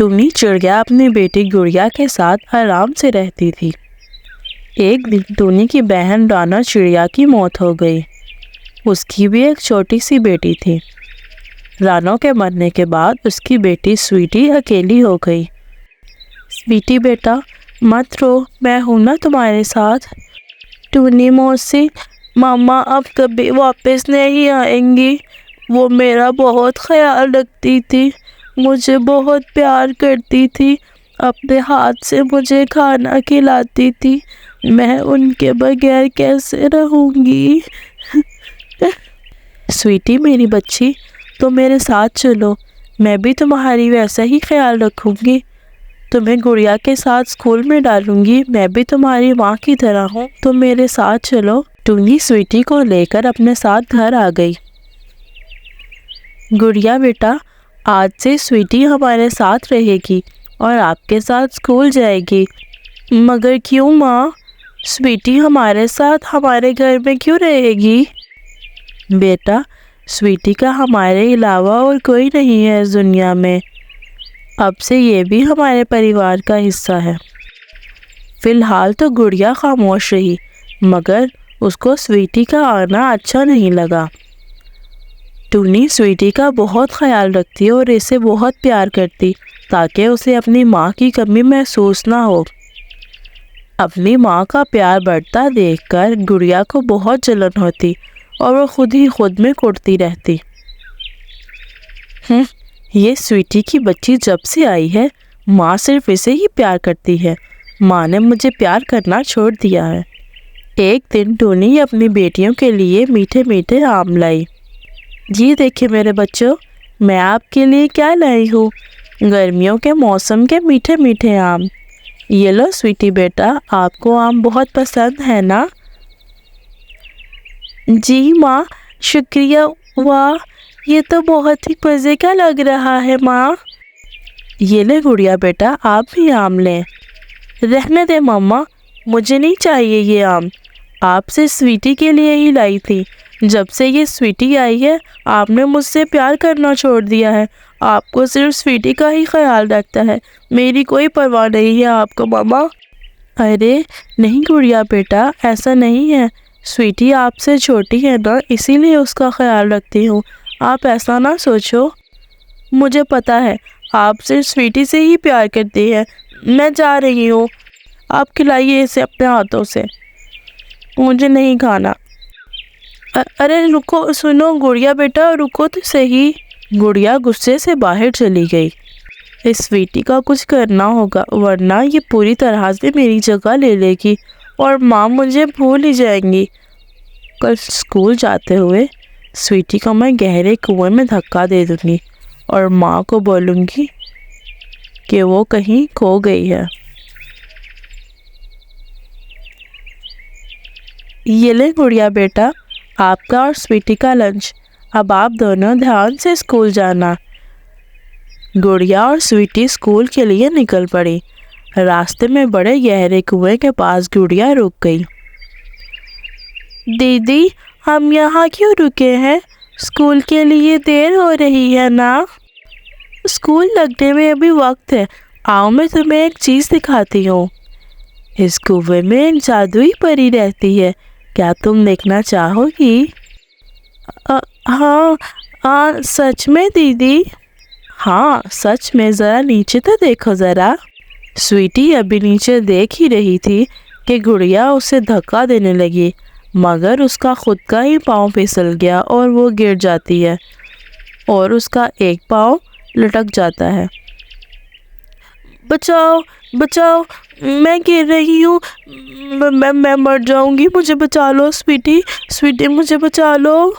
Tony چڑیا اپنی بیٹی گڑیا کے ساتھ آرام سے رہتی تھی۔ ایک دن ٹونی کی بہن رانا چڑیا کی موت ہو گئی۔ اس کی بھی ایک چھوٹی سی بیٹی تھی۔ رانا کے مرنے کے بعد اس کی بیٹی سویٹی اکیلی ہو گئی۔ سویٹی بیٹا مت رو، میں ہوں نا تمہارے ساتھ۔ ٹونی موسی، ماما اب کبھی واپس نہیں آئیں گی۔ وہ میرا بہت خیال رکھتی تھی، مجھے بہت پیار کرتی تھی، اپنے ہاتھ سے مجھے کھانا کھلاتی تھی، میں ان کے بغیر کیسے رہوں گی؟ سویٹی میری بچی، تم میرے ساتھ چلو، میں بھی تمہاری ویسا ہی خیال رکھوں گی۔ تمہیں گڑیا کے ساتھ اسکول میں ڈالوں گی، میں بھی تمہاری ماں کی طرح ہوں، تم میرے ساتھ چلو۔ ٹونی سویٹی کو لے کر اپنے ساتھ گھر آ گئی۔ گڑیا بیٹا، آج سے سویٹی ہمارے ساتھ رہے گی اور آپ کے ساتھ اسکول جائے گی۔ مگر کیوں ماں؟ سویٹی ہمارے ساتھ ہمارے گھر میں کیوں رہے گی؟ بیٹا، سویٹی کا ہمارے علاوہ اور کوئی نہیں ہے اس دنیا میں، اب سے یہ بھی ہمارے پریوار کا حصہ ہے۔ فی الحال تو گڑیا خاموش رہی، مگر اس کو سویٹی کا آنا اچھا نہیں لگا۔ ٹونی سویٹی کا بہت خیال رکھتی اور اسے بہت پیار کرتی تاکہ اسے اپنی ماں کی کمی محسوس نہ ہو۔ اپنی ماں کا پیار بڑھتا دیکھ کر گڑیا کو بہت جلن ہوتی اور وہ خود ہی خود میں کڑتی رہتی۔ یہ سویٹی کی بچی جب سے آئی ہے، ماں صرف اسے ہی پیار کرتی ہے، ماں نے مجھے پیار کرنا چھوڑ دیا ہے۔ ایک دن ٹونی اپنی بیٹیوں کے لیے میٹھے میٹھے آم لائی۔ جی دیکھیں میرے بچوں، میں آپ کے لیے کیا لائی ہوں، گرمیوں کے موسم کے میٹھے میٹھے آم۔ یہ لو سویٹی بیٹا، آپ کو آم بہت پسند ہے نا؟ جی ماں، شکریہ، واہ، یہ تو بہت ہی مزے کا لگ رہا ہے ماں۔ یہ لے گڑیا بیٹا، آپ بھی آم لیں۔ رہنے دے ماما، مجھے نہیں چاہیے یہ آم، آپ سے سویٹی کے لیے ہی لائی تھی۔ جب سے یہ سویٹی آئی ہے، آپ نے مجھ سے پیار کرنا چھوڑ دیا ہے، آپ کو صرف سویٹی کا ہی خیال رکھتا ہے، میری کوئی پرواہ نہیں ہے آپ کو ماما۔ ارے نہیں گڑیا بیٹا، ایسا نہیں ہے، سویٹی آپ سے چھوٹی ہے نا، اسی لیے اس کا خیال رکھتی ہوں، آپ ایسا نہ سوچو۔ مجھے پتا ہے، آپ صرف سویٹی سے ہی پیار کرتی ہیں، میں جا رہی ہوں، آپ کھلائیے اسے اپنے ہاتھوں سے، مجھے نہیں کھانا۔ ارے رکو، سنو گڑیا بیٹا، رکو تو صحیح۔ گڑیا غصے سے باہر چلی گئی۔ اس سویٹی کا کچھ کرنا ہوگا، ورنہ یہ پوری طرح سے میری جگہ لے لے گی اور ماں مجھے بھول ہی جائیں گی۔ کل اسکول جاتے ہوئے سویٹی کو میں گہرے کنویں میں دھکا دے دوں گی اور ماں کو بولوں گی کہ وہ کہیں کھو گئی ہے۔ یہ لے گڑیا بیٹا، آپ کا اور سویٹی کا لنچ، اب آپ دونوں دھیان سے اسکول جانا۔ گڑیا اور سویٹی اسکول کے لیے نکل پڑی۔ راستے میں بڑے گہرے کنویں کے پاس گڑیا رک گئی۔ دیدی، ہم یہاں کیوں رکے ہیں؟ اسکول کے لیے دیر ہو رہی ہے نا؟ اسکول لگنے میں ابھی وقت ہے، آؤ میں تمہیں ایک چیز دکھاتی ہوں۔ اس کنویں میں ایک جادوئی پری رہتی ہے، کیا تم دیکھنا چاہو گی؟ ہاں، سچ میں دیدی؟ ہاں سچ میں، ذرا نیچے تو دیکھو ذرا۔ سویٹی ابھی نیچے دیکھ ہی رہی تھی کہ گڑیا اسے دھکا دینے لگی، مگر اس کا خود کا ہی پاؤں پھسل گیا اور وہ گر جاتی ہے اور اس کا ایک پاؤں لٹک جاتا ہے۔ بچاؤ بچاؤ، میں گر رہی ہوں، میں مر جاؤں گی، مجھے بچا لو سویٹی، سویٹی مجھے بچا لو۔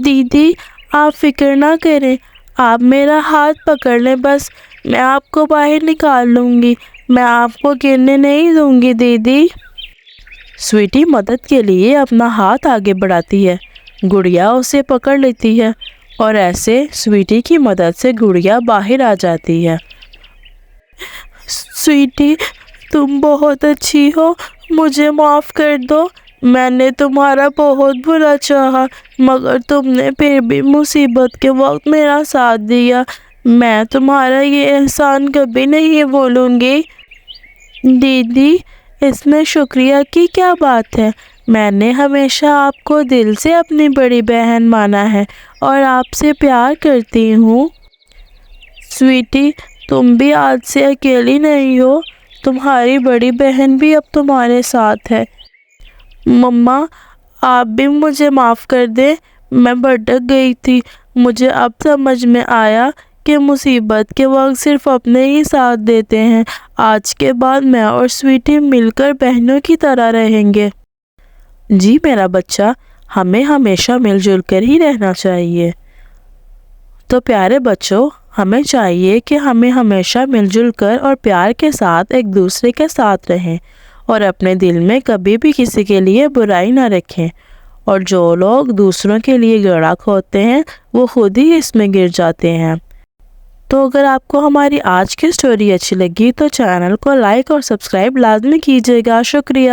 دیدی آپ فکر نہ کریں، آپ میرا ہاتھ پکڑ لیں بس، میں آپ کو باہر نکال لوں گی، میں آپ کو گرنے نہیں دوں گی دیدی۔ سویٹی مدد کے لیے اپنا ہاتھ آگے بڑھاتی ہے، گڑیا اسے پکڑ لیتی ہے اور ایسے سویٹی کی مدد سے گڑیا باہر آ جاتی ہے۔ سویٹی تم بہت اچھی ہو، مجھے معاف کر دو، میں نے تمہارا بہت برا چاہا، مگر تم نے پھر بھی مصیبت کے وقت میرا ساتھ دیا، میں تمہارا یہ احسان کبھی نہیں بھولوں گی۔ دیدی، اس میں شکریہ کی کیا بات ہے؟ میں نے ہمیشہ آپ کو دل سے اپنی بڑی بہن مانا ہے اور آپ سے پیار کرتی ہوں۔ سویٹی، تم بھی آج سے اکیلی نہیں ہو، تمہاری بڑی بہن بھی اب تمہارے ساتھ ہے۔ مما، آپ بھی مجھے معاف کر دیں، میں بھٹک گئی تھی۔ مجھے اب سمجھ میں آیا کہ مصیبت کے وقت صرف اپنے ہی ساتھ دیتے ہیں۔ آج کے بعد میں اور سویٹی مل کر بہنوں کی طرح رہیں گے۔ جی میرا بچہ، ہمیں ہمیشہ مل جل کر ہی رہنا چاہیے۔ تو پیارے بچوں، ہمیں چاہیے کہ ہمیں ہمیشہ مل جل کر اور پیار کے ساتھ ایک دوسرے کے ساتھ رہیں اور اپنے دل میں کبھی بھی کسی کے لیے برائی نہ رکھیں، اور جو لوگ دوسروں کے لیے گڑھا کھودتے ہیں وہ خود ہی اس میں گر جاتے ہیں۔ تو اگر آپ کو ہماری آج کی سٹوری اچھی لگی تو چینل کو لائک اور سبسکرائب لازمی کیجیے گا۔ شکریہ۔